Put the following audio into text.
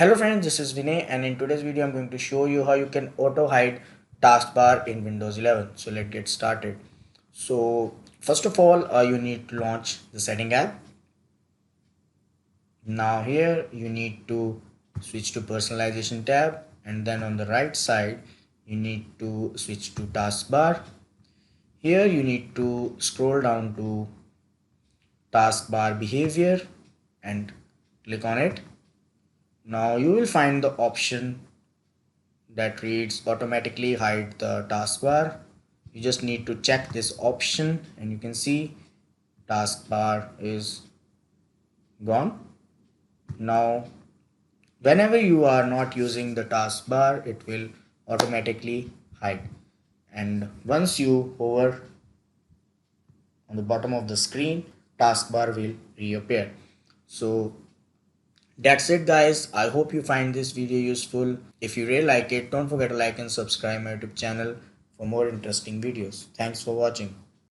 Hello friends, this is Vinay and in today's video I'm going to show you how you can auto hide taskbar in Windows 11. So let's get started. So first of all you need to launch the setting app. Now here you need to switch to personalization tab and then on the right side you need to switch to taskbar. Here you need to scroll down to taskbar behavior and click on it. Now you will find the option that reads automatically hide the taskbar. You just need to check this option and you can see taskbar is gone. Now whenever you are not using the taskbar, it will automatically hide, and once you hover on the bottom of the screen, taskbar will reappear. So that's it guys. I hope you find this video useful. If you really like it, don't forget to like and subscribe my YouTube channel for more interesting videos. Thanks for watching.